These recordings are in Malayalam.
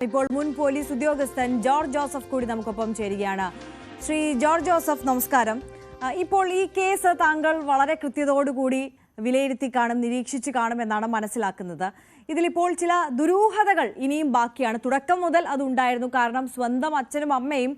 ഇപ്പോൾ മുൻ പോലീസ് ഉദ്യോഗസ്ഥൻ ജോർജ് ജോസഫ് കൂടി നമുക്കൊപ്പം ചേരുകയാണ്. ശ്രീ ജോർജ് ജോസഫ്, നമസ്കാരം. ഇപ്പോൾ ഈ കേസ് താങ്കൾ വളരെ കൃത്യതയോടുകൂടി വിലയിരുത്തി കാണും, നിരീക്ഷിച്ച് കാണുമെന്നാണ് മനസ്സിലാക്കുന്നത്. ഇതിലിപ്പോൾ ചില ദുരൂഹതകൾ ഇനിയും ബാക്കിയാണ്. തുടക്കം മുതൽ അതുണ്ടായിരുന്നു. കാരണം സ്വന്തം അച്ഛനും അമ്മയും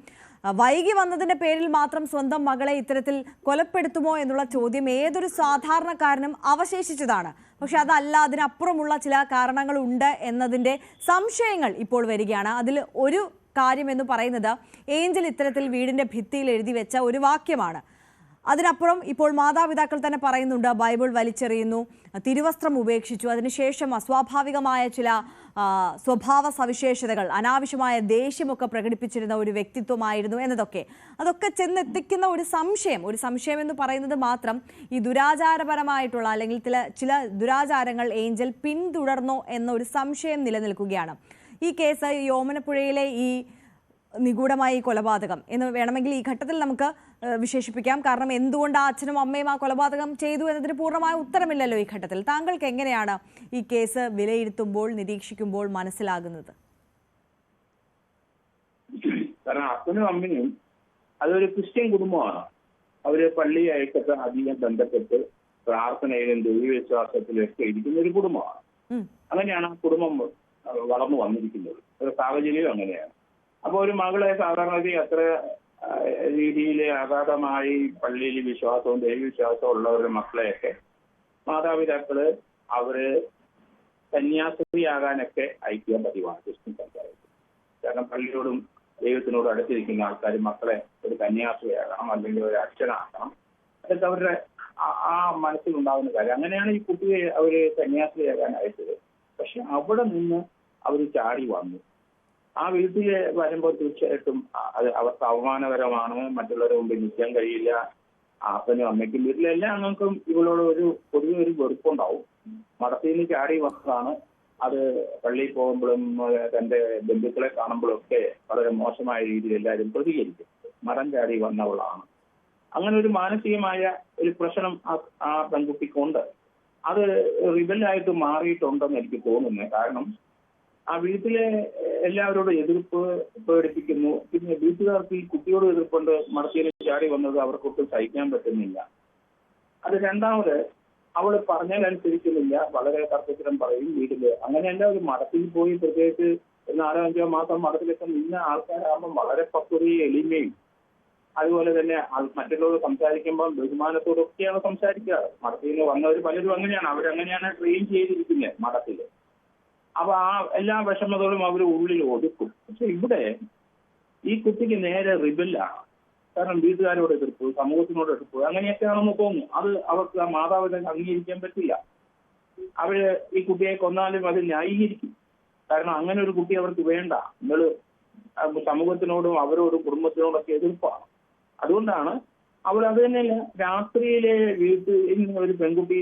വൈകി വന്നതിന്റെ പേരിൽ മാത്രം സ്വന്തം മകളെ ഇത്തരത്തിൽ കൊലപ്പെടുത്തുമോ എന്നുള്ള ചോദ്യം ഏതൊരു സാധാരണക്കാരനും അവശേഷിച്ചതാണ്. പക്ഷെ അതല്ല, അതിനപ്പുറമുള്ള ചില കാരണങ്ങളുണ്ട് എന്നതിന്റെ സംശയങ്ങൾ ഇപ്പോൾ വരികയാണ്. അതിൽ ഒരു കാര്യം എന്ന് പറയുന്നത് ഏഞ്ചൽ ഇത്തരത്തിൽ വീടിന്റെ ഭിത്തിയിൽ എഴുതി വെച്ച ഒരു വാക്യമാണ്. അതിനപ്പുറം ഇപ്പോൾ മാതാപിതാക്കൾ തന്നെ പറയുന്നുണ്ട്, ബൈബിൾ വലിച്ചെറിയുന്നു, തിരുവസ്ത്രം ഉപേക്ഷിച്ചു, അതിനുശേഷം അസ്വാഭാവികമായ ചില സ്വഭാവ സവിശേഷതകൾ, അനാവശ്യമായ ദേഷ്യമൊക്കെ പ്രകടിപ്പിച്ചിരുന്ന ഒരു വ്യക്തിത്വമായിരുന്നു എന്നതൊക്കെ. അതൊക്കെ ചെന്നെത്തിക്കുന്ന ഒരു സംശയം എന്ന് പറയുന്നത് മാത്രം ഈ ദുരാചാരപരമായിട്ടുള്ള അല്ലെങ്കിൽ ചില ദുരാചാരങ്ങൾ ഏഞ്ചൽ പിന്തുടർന്നോ എന്നൊരു സംശയം നിലനിൽക്കുകയാണ്. ഈ കേസ്, ഈ ഓമനപ്പുഴയിലെ ഈ നിഗൂഢമായ ഈ കൊലപാതകം എന്ന് വേണമെങ്കിൽ ഈ ഘട്ടത്തിൽ നമുക്ക് വിശേഷിപ്പിക്കാം. കാരണം എന്തുകൊണ്ട് ആ അച്ഛനും അമ്മയും ആ കൊലപാതകം ചെയ്തു എന്നതിന് പൂർണ്ണമായ ഉത്തരമില്ലല്ലോ ഈ ഘട്ടത്തിൽ. താങ്കൾക്ക് എങ്ങനെയാണ് ഈ കേസ് വിലയിരുത്തുമ്പോൾ, നിരീക്ഷിക്കുമ്പോൾ മനസ്സിലാകുന്നത്? കാരണം അച്ഛനും അമ്മയും അതൊരു ക്രിസ്ത്യൻ കുടുംബമാണ്. അവര് പള്ളിയായിട്ടൊക്കെ അധികം ബന്ധപ്പെട്ട് പ്രാർത്ഥനയിലും ദൈവവിശ്വാസത്തിലും ഒക്കെ ഇരിക്കുന്ന ഒരു കുടുംബമാണ്. അങ്ങനെയാണ് ആ കുടുംബം വളർന്നു വന്നിരിക്കുന്നത്. ഒരു സാഹചര്യം അങ്ങനെയാണ്. അപ്പൊ ഒരു മകളെ സാധാരണഗതി അത്ര രീതിയിൽ അഗാധമായി പള്ളിയിൽ വിശ്വാസവും ദൈവവിശ്വാസവും ഉള്ളവരുടെ മക്കളെയൊക്കെ മാതാപിതാക്കള് അവര് കന്യാസ്ത്രീയാകാനൊക്കെ അയക്കാൻ പതിവാണ് ക്രിസ്ത്യൻ സമുദായത്തിൽ. കാരണം പള്ളിയോടും ദൈവത്തിനോടും അടുത്തിരിക്കുന്ന ആൾക്കാർ മക്കളെ ഒരു കന്യാസ്ത്രീയാകണം അല്ലെങ്കിൽ ഒരു അച്ഛനാകണം, അതൊക്കെ അവരുടെ ആ മനസ്സിലുണ്ടാകുന്ന കാര്യം. അങ്ങനെയാണ് ഈ കുട്ടിയെ അവര് കന്യാസ്ത്രീയാകാൻ അയച്ചത്. പക്ഷെ അവിടെ നിന്ന് അവർ ചാടി വന്നു. ആ വീട്ടിൽ വരുമ്പോൾ തീർച്ചയായിട്ടും അത് അവർക്ക് അവമാനകരമാണ്. മറ്റുള്ളവരുടെ മുമ്പിൽ നിൽക്കാൻ കഴിയില്ല. അപ്പനും അമ്മയ്ക്കും വീട്ടിലെ എല്ലാ അംഗങ്ങൾക്കും ഇവളോട് പൊതുവെ ഒരു വെറുപ്പുണ്ടാവും. മഠത്തിൽ നിന്ന് ചാടി വന്നതാണ്. അത് പള്ളിയിൽ പോകുമ്പോഴും തന്റെ ബന്ധുക്കളെ കാണുമ്പോഴും ഒക്കെ വളരെ മോശമായ രീതിയിൽ എല്ലാവരും പ്രതികരിക്കും. മഠം ചാടി വന്നവളാണ്. അങ്ങനെ ഒരു മാനസികമായ ഒരു പ്രശ്നം ആ പെൺകുട്ടിക്കുണ്ട്. അത് റിബലായിട്ട് മാറിയിട്ടുണ്ടെന്ന് എനിക്ക് തോന്നുന്നത്. കാരണം ആ വീട്ടിലെ എല്ലാവരോടും എതിർപ്പ് പ്രകടിപ്പിക്കുന്നു. പിന്നെ വീട്ടുകാർക്ക് ഈ കുട്ടിയോട് എതിർപ്പുണ്ട്. മടത്തിയിൽ ചാടി വന്നത് അവർക്കൊട്ടും സഹിക്കാൻ പറ്റുന്നില്ല. അത് രണ്ടാമത്, അവള് പറഞ്ഞാൽ അനുസരിക്കുന്നില്ല, വളരെ തർക്കത്തിലും പറയും വീട്ടില്. അങ്ങനെയല്ല, ഒരു മഠത്തിൽ പോയി പ്രത്യേകിച്ച് 4-5 മാസം മഠത്തിലൊക്കെ നിന്ന ആൾക്കാരാകുമ്പോൾ വളരെ പക്വതയും എളിമയും അതുപോലെ തന്നെ മറ്റുള്ളവർ സംസാരിക്കുമ്പോൾ ബഹുമാനത്തോടൊക്കെയാണ് സംസാരിക്കാറ്. മഠത്തിൽ നിന്ന് വന്നവർ പലരും അങ്ങനെയാണ്. അവരങ്ങനെയാണ് ട്രെയിൻ ചെയ്തിരിക്കുന്നത് മഠത്തില്. അപ്പൊ ആ എല്ലാ വിഷമതകളും അവർ ഉള്ളിൽ ഒതുക്കും. പക്ഷെ ഇവിടെ ഈ കുട്ടിക്ക് നേരെ റിബലാണ്. കാരണം വീട്ടുകാരോട് എതിർപ്പ്, സമൂഹത്തിനോട് എതിർപ്പ്, അങ്ങനെയൊക്കെയാണെന്ന് തോന്നുന്നു. അത് അവർക്ക് ആ മാതാപിതാക്കൾ അംഗീകരിക്കാൻ പറ്റില്ല. അവര് ഈ കുട്ടിയെ കൊന്നാലും അത് ന്യായീകരിക്കും. കാരണം അങ്ങനെ ഒരു കുട്ടി അവർക്ക് വേണ്ട. നിങ്ങൾ സമൂഹത്തിനോടും അവരോടും കുടുംബത്തിനോടൊക്കെ എതിർപ്പാണ്. അതുകൊണ്ടാണ് അവർ അത് തന്നെയല്ല. രാത്രിയിലെ വീട്ടിൽ ഒരു പെൺകുട്ടി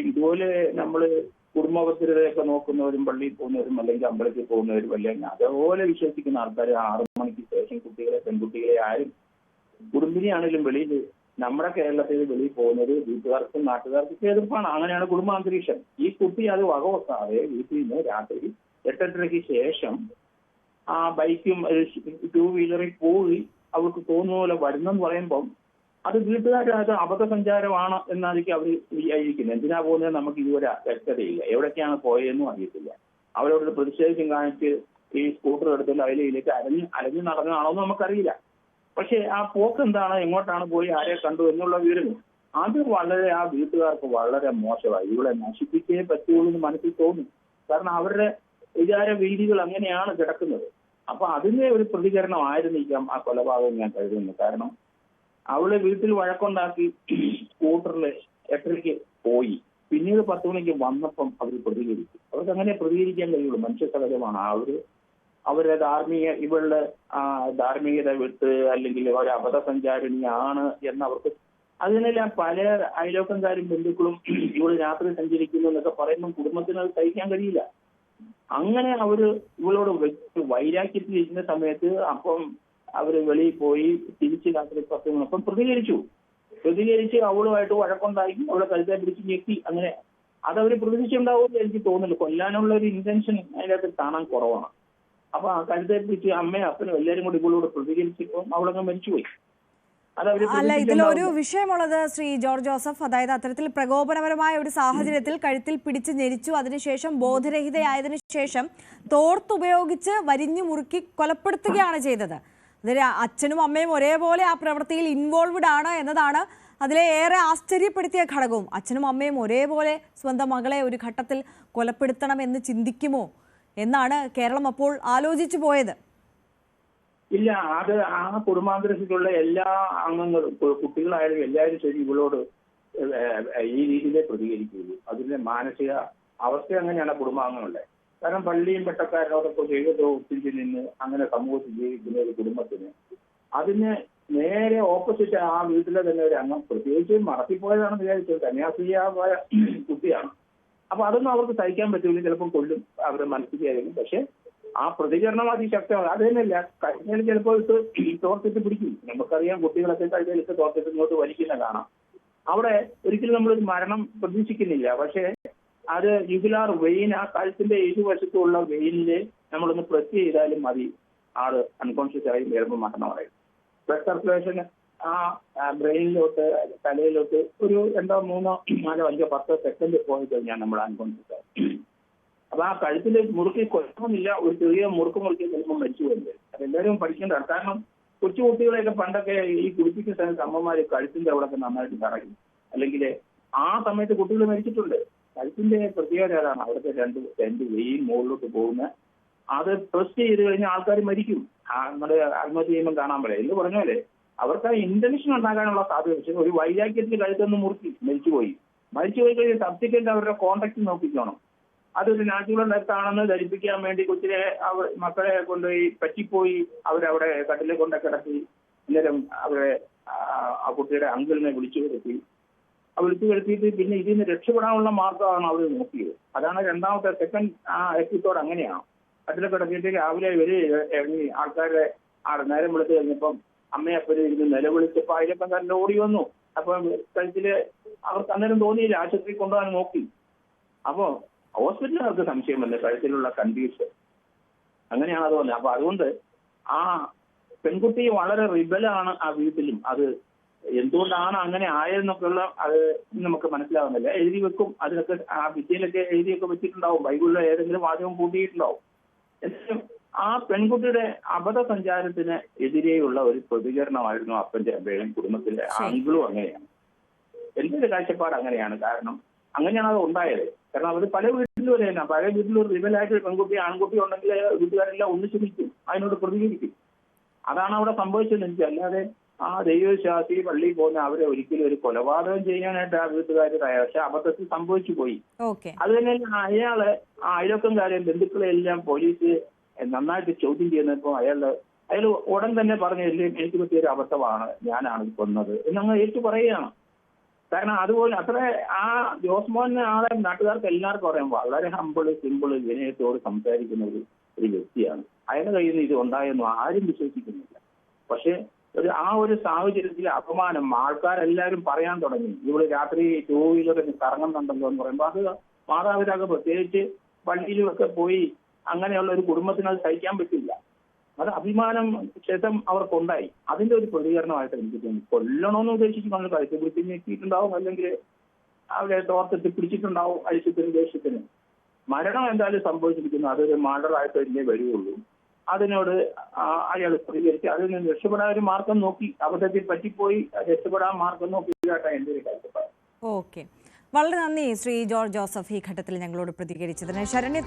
ഇതുപോലെ നമ്മള് കുടുംബഭദ്രതയൊക്കെ നോക്കുന്നവരും പള്ളിയിൽ പോകുന്നവരും അല്ലെങ്കിൽ അമ്പലത്തിൽ പോകുന്നവരും അല്ലെങ്കിൽ അതേപോലെ വിശ്വസിക്കുന്ന ആൾക്കാർ 6 മണിക്ക് ശേഷം പെൺകുട്ടികളെ ആരും കുടുംബിനിയാണെങ്കിലും വെളിയിൽ, നമ്മുടെ കേരളത്തിൽ വെളിയിൽ പോകുന്നത് വീട്ടുകാർക്കും നാട്ടുകാർക്കും എതിർപ്പാണ്. അങ്ങനെയാണ് കുടുംബാന്തരീക്ഷം. ഈ കുട്ടി അത് വകവെക്കാതെ വീട്ടിൽ നിന്ന് രാത്രി 8-8:30 ശേഷം ആ ബൈക്കും 2 വീലറിൽ പോയി അവർക്ക് തോന്നുന്ന പോലെ വരുന്നെന്ന് പറയുമ്പം അത് വീട്ടുകാർ അത് അബദ്ധസഞ്ചാരമാണ് എന്നായിരിക്കും അവർ വിചാരിക്കുന്നത്. എന്തിനാ പോകുന്നത് നമുക്ക് ഇതുവരെ വ്യക്തതയില്ല. എവിടേക്കാണ് പോയതെന്നും അറിയത്തില്ല. അവരോട് പ്രതിഷേധിച്ചും കാണിച്ച് ഈ സ്കൂട്ടർ എടുത്തില്ല അതിലേക്ക് അലഞ്ഞു നടന്നതാണോന്നും നമുക്കറിയില്ല. പക്ഷെ ആ പോക്ക് എന്താണ്, എങ്ങോട്ടാണ് പോയി, ആരെ കണ്ടു എന്നുള്ള വിവരം അത് വളരെ ആ വീട്ടുകാർക്ക് വളരെ മോശമായി. ഇവിടെ നശിപ്പിച്ചേ പറ്റുള്ളൂ എന്ന് മനസ്സിൽ തോന്നും. കാരണം അവരുടെ വിചാര രീതികൾ അങ്ങനെയാണ് കിടക്കുന്നത്. അപ്പൊ അതിന്റെ ഒരു പ്രതികരണമായിരുന്നിരിക്കാം ആ കൊലപാതകം ഞാൻ കരുതുന്നു. കാരണം അവള് വീട്ടിൽ വഴക്കുണ്ടാക്കി സ്കൂട്ടറിൽ 8:30 പോയി. പിന്നീട് 10 മണിക്ക് വന്നപ്പം അവർ പ്രതികരിച്ചു. അവർക്ക് അങ്ങനെ പ്രതികരിക്കാൻ കഴിയുള്ളൂ. മനുഷ്യ സഹജമാണ്. അവരുടെ ഇവളുടെ ധാർമ്മികത വിട്ട് അല്ലെങ്കിൽ ഒരു അബദ്ധസഞ്ചാരിണിയാണ് എന്നവർക്ക് അതിനെല്ലാം പല അയലോക്കംകാരും ബന്ധുക്കളും ഇവള് രാത്രി സഞ്ചരിക്കുന്നു എന്നൊക്കെ പറയുമ്പോൾ കുടുംബത്തിന് അത് സഹിക്കാൻ കഴിയില്ല. അങ്ങനെ ഇവളോട് വൈരാഗ്യത്തിൽ ഇരുന്ന സമയത്ത് അപ്പം അവര് വെളിയിൽ പോയി തിരിച്ച് രാത്രി 10 മണിപ്പം പ്രതികരിച്ച് അവളുമായിട്ട് വഴക്കുണ്ടാക്കി അവളെ കരുത്തെ പിടിച്ച് ഞെക്കി. അങ്ങനെ അതവര് പ്രതീക്ഷിച്ചുണ്ടാവുമെന്ന് എനിക്ക് തോന്നുന്നില്ല. കൊല്ലാനുള്ള ഒരു ഇന്റൻഷൻ അതിനകത്ത് കാണാൻ കുറവാണ്. അപ്പൊ ആ കഴുത്തെ പിടിച്ച് അമ്മയും അപ്പനും എല്ലാവരും കൂടി ഇവളോട് പ്രതികരിച്ചപ്പോൾ അവളങ്ങ് മരിച്ചുപോയി. അല്ല, ഇതിലൊരു വിഷയമുള്ളത് ശ്രീ ജോർജ് ജോസഫ്, അതായത് അത്തരത്തിൽ പ്രകോപനപരമായ ഒരു സാഹചര്യത്തിൽ കഴുത്തിൽ പിടിച്ച് ഞെരിച്ചു, അതിനുശേഷം ബോധരഹിതയായതിനു ശേഷം തോർത്തുപയോഗിച്ച് വരിഞ്ഞു മുറുക്കി കൊലപ്പെടുത്തുകയാണ് ചെയ്തത്. അതിൽ അച്ഛനും അമ്മയും ഒരേപോലെ ആ പ്രവൃത്തിയിൽ ഇൻവോൾവ്ഡ് ആണ് എന്നതാണ് അതിലെ ഏറെ ആശ്ചര്യപ്പെടുത്തിയ ഘടകവും. അച്ഛനും അമ്മയും ഒരേപോലെ സ്വന്തം മകളെ ഒരു ഘട്ടത്തിൽ കൊലപ്പെടുത്തണമെന്ന് ചിന്തിക്കുമോ എന്നാണ് കേരളം അപ്പോൾ ആലോചിച്ചു പോയത്. ഇല്ല, അത് ആ കുടുംബാന്തരത്തിലുള്ള എല്ലാ അംഗങ്ങളും കുട്ടികളായാലും എല്ലാവരും ശരി ഇവളോട് ഈ രീതിയിലേ പ്രതികരിക്കുകയുള്ളൂ. അതിന്റെ മാനസിക അവസ്ഥ അങ്ങനെയാണ് കുടുംബാംഗങ്ങളുടെ. കാരണം പള്ളിയും പെട്ടക്കാരോടൊക്കെ ചെയ്തോ ഒത്തിരി നിന്ന് അങ്ങനെ സമൂഹത്തിൽ ജീവിക്കുന്ന ഒരു കുടുംബത്തിന് അതിന് നേരെ ഓപ്പോസിറ്റ് ആ വീട്ടിലെ തന്നെ ഒരു അംഗം, പ്രത്യേകിച്ച് മറത്തിപ്പോയതാണെന്ന് വിചാരിച്ചത്, കന്യാസ്ത്രീയായ കുട്ടിയാണ്. അപ്പൊ അതൊന്നും അവർക്ക് സഹിക്കാൻ പറ്റില്ല, ചിലപ്പോൾ കൊല്ലും, അവരെ മനസ്സിലായിരിക്കും. പക്ഷെ ആ പ്രതികരണം അതിശക്തമാണ്. അത് തന്നെയല്ല, കഴിഞ്ഞാൽ ചിലപ്പോൾ തോർത്തിട്ട് പിടിക്കും. നമുക്കറിയാം കുട്ടികളൊക്കെ കഴിഞ്ഞാൽ തോർത്തിട്ട് ഇങ്ങോട്ട് വലിക്കുന്ന കാണാം. അവിടെ ഒരിക്കലും നമ്മളൊരു മരണം പ്രതീക്ഷിക്കുന്നില്ല. പക്ഷെ അത് യുഗുലാർ വെയിൻ, ആ കഴുത്തിന്റെ ഇരുവശത്തുള്ള വെയിനില് നമ്മളൊന്ന് പ്രസ് ചെയ്താലും മതി, ആള് അൺകോൺഷ്യസ് ആയി വരുമ്പോൾ മരണമായിരുന്നു. ബ്ലഡ് സർക്കുലേഷൻ ആ ബ്രെയിനിലോട്ട് തലയിലോട്ട് ഒരു 2, 3, 4, 5, 10 സെക്കൻഡ് പോയി കഴിഞ്ഞാൽ നമ്മൾ അൺകോൺഷ്യസ് ആയി. അപ്പൊ ആ കഴുത്തിൽ മുറുക്കി കൊല്ലണമെന്നില്ല, ഒരു ചെറിയ മുറുക്കി ചിലപ്പോൾ മരിച്ചു വരുന്നത്. അതെല്ലാവരും പഠിക്കേണ്ടതാണ്. കാരണം കൊച്ചുകുട്ടികളെയൊക്കെ പണ്ടൊക്കെ ഈ കുളിപ്പിക്കുന്ന സമയത്ത് അമ്മമാര് കഴുത്തിന്റെ അവിടെയൊക്കെ നന്നായിട്ട് കറങ്ങി, അല്ലെങ്കിൽ ആ സമയത്ത് കുട്ടികൾ മരിച്ചിട്ടുണ്ട്. കഴുത്തിന്റെ പ്രത്യേകത അതാണ്, അവിടുത്തെ രണ്ട് വെയിൽ മുകളിലോട്ട് പോകുന്ന അത് പ്രസ് ചെയ്ത് കഴിഞ്ഞാൽ ആൾക്കാർ മരിക്കും. നമ്മുടെ ആത്മഹത്യ ചെയ്യുമ്പോൾ കാണാൻ പോലെ എന്ന് പറഞ്ഞ പോലെ അവർക്ക് ആ ഇന്റൻഷൻ ഉണ്ടാകാനുള്ള സാധ്യത. പക്ഷേ ഒരു വൈരാഗ്യത്തിൽ കഴുത്തൊന്ന് മുറുക്കി മരിച്ചുപോയി കഴിഞ്ഞാൽ സബ്സിക്വന്റ് അവരുടെ കോണ്ടാക്ട് നോക്കിക്കോണം. അതൊരു നാച്ചുറൽ ഡെത്താണെന്ന് ധരിപ്പിക്കാൻ വേണ്ടി കൊച്ചിലെ മക്കളെ കൊണ്ടുപോയി പറ്റിപ്പോയി അവരവിടെ കട്ടിലെ കൊണ്ട് കിടത്തി. അന്നേരം അവരെ ആ കുട്ടിയുടെ അങ്കിളിനെ വിളിച്ചു വരുത്തിയിട്ട് പിന്നെ ഇതിൽ നിന്ന് രക്ഷപ്പെടാനുള്ള മാർഗമാണ് അവർ നോക്കിയത്. അതാണ് രണ്ടാമത്തെ സെക്കൻഡ് എപ്പിസോഡ്. അങ്ങനെയാണ് കട്ടിലെ കിടത്തിയിട്ട് രാവിലെ ഇറങ്ങി ആൾക്കാരുടെ നേരം വിളിച്ചു കഴിഞ്ഞപ്പം അമ്മയപ്പനും ഇരുന്ന് നിലവിളിച്ചപ്പോൾ അതിലൊക്കെ തന്നെ ഓടി വന്നു. അപ്പൊ കഴുത്തില് അവർക്ക് അന്നേരം തോന്നിയില്ല, ആശുപത്രി കൊണ്ടുപോകാൻ നോക്കി. അപ്പോ ഹോസ്പിറ്റലിൽ അവർക്ക് സംശയം വന്നു കഴുത്തിലുള്ള കണ്ടീഷൻ. അങ്ങനെയാണ് അത് വന്നത്. അപ്പൊ അതുകൊണ്ട് ആ പെൺകുട്ടി വളരെ റിബലാണ് ആ വീട്ടിലും. അത് എന്തുകൊണ്ടാണ് അങ്ങനെ ആയതെന്നൊക്കെയുള്ള അത് നമുക്ക് മനസ്സിലാവുന്നില്ല. എഴുതി വെക്കും, അതിനൊക്കെ ആ ഭിത്തിയിലൊക്കെ എഴുതിയൊക്കെ വെച്ചിട്ടുണ്ടാവും, ബൈബിളിലെ ഏതെങ്കിലും വാചകം കൂട്ടിയിട്ടുണ്ടാവും. എന്നാലും ആ പെൺകുട്ടിയുടെ അബദ്ധസഞ്ചാരത്തിന് എതിരെയുള്ള ഒരു പ്രതികരണമായിരുന്നു അപ്പന്റെ അമ്മയും കുടുംബത്തിലെ അങ്കിളും. അങ്ങനെയാണ് എന്റെ ഒരു കാഴ്ചപ്പാട്, അങ്ങനെയാണ്. കാരണം അങ്ങനെയാണ് അത് ഉണ്ടായത്. കാരണം അവർ പല വീട്ടിലും ഒരു തന്നെ, പല വീട്ടിലും ഒരു റിബലായിട്ട് പെൺകുട്ടി ആൺകുട്ടി ഉണ്ടെങ്കിൽ വീട്ടുകാരെല്ലാം ഒന്നിച്ചു നിൽക്കും, അതിനോട് പ്രതികരിക്കും. അതാണ് അവിടെ സംഭവിച്ചതെന്ന് എനിക്ക്. അല്ലാതെ ആ ദൈവവിശ്വാസി പള്ളിയിൽ പോകുന്ന അവരെ ഒരിക്കലും ഒരു കൊലപാതകം ചെയ്യാനായിട്ട് ആ വീട്ടുകാർ തയ്യാറ്. പക്ഷെ അബദ്ധത്തിൽ സംഭവിച്ചു പോയി. അത് തന്നെ അയാള് ആ അയൽവക്കംകാരെയും ബന്ധുക്കളെല്ലാം പോലീസ് നന്നായിട്ട് ചോദ്യം ചെയ്യുന്നപ്പോൾ അയാൾ ഉടൻ തന്നെ പറഞ്ഞു, എനിക്ക് പറ്റിയൊരു അബദ്ധമാണ്, ഞാനാണ് കൊന്നത് എന്നങ്ങ് ഏറ്റു പറയുകയാണ്. കാരണം അതുപോലെ അത്ര ആ ജോസ്മോനെ ആളെ നാട്ടുകാർക്ക് എല്ലാവർക്കും അറിയാം, വളരെ ഹമ്പിള് സിമ്പിള് വിനയത്തോട് സംസാരിക്കുന്ന ഒരു വ്യക്തിയാണ്. അയാളുടെ കയ്യിൽ നിന്ന് ഇത് ഉണ്ടായെന്നും ആരും വിശ്വസിക്കുന്നില്ല. പക്ഷെ ആ ഒരു സാഹചര്യത്തിൽ അപമാനം ആൾക്കാരെല്ലാവരും പറയാൻ തുടങ്ങി. ഇവിടെ രാത്രി 2 വീലറിൽ കറങ്ങുന്നുണ്ടല്ലോ എന്ന് പറയുമ്പോൾ അത് മാതാപിതാക്കൾ പ്രത്യേകിച്ച് പള്ളിയിലുമൊക്കെ പോയി അങ്ങനെയുള്ള ഒരു കുടുംബത്തിന് അത് സഹിക്കാൻ പറ്റില്ല. അത് അഭിമാനം ക്ഷതം അവർക്കുണ്ടായി. അതിന്റെ ഒരു പ്രതികരണമായിട്ട് എനിക്ക് തോന്നി. കൊല്ലണമെന്ന് ഉദ്ദേശിച്ച് നമ്മൾ കഴുത്ത് പിടിച്ച് ഞെക്കിയിട്ടുണ്ടാവും, അല്ലെങ്കിൽ അവരെ തോർത്തിട്ട് പിടിച്ചിട്ടുണ്ടാവും അരിശത്തിന് ദേഷ്യത്തിന്. മരണം എന്തായാലും സംഭവിച്ചിരിക്കുന്നു, അതൊരു മർഡറായിട്ട് തന്നെ വരികയുള്ളൂ. അതിനോട് അയാൾ പ്രതികരിച്ച് അതിൽ നിന്ന് രക്ഷപ്പെടാൻ ഒരു മാർഗം നോക്കി, അബദ്ധത്തിൽ പറ്റിപ്പോയി രക്ഷപ്പെടാൻ മാർഗം നോക്കി. ഇതായിട്ടാണ് എൻ്റെ ഒരു കാഴ്ചപ്പാട്. ഓക്കെ, വളരെ നന്ദി ശ്രീ ജോർജ് ജോസഫ് ഈ ഘട്ടത്തിൽ ഞങ്ങളോട് പ്രതികരിച്ചതിന്. ശരണ്യ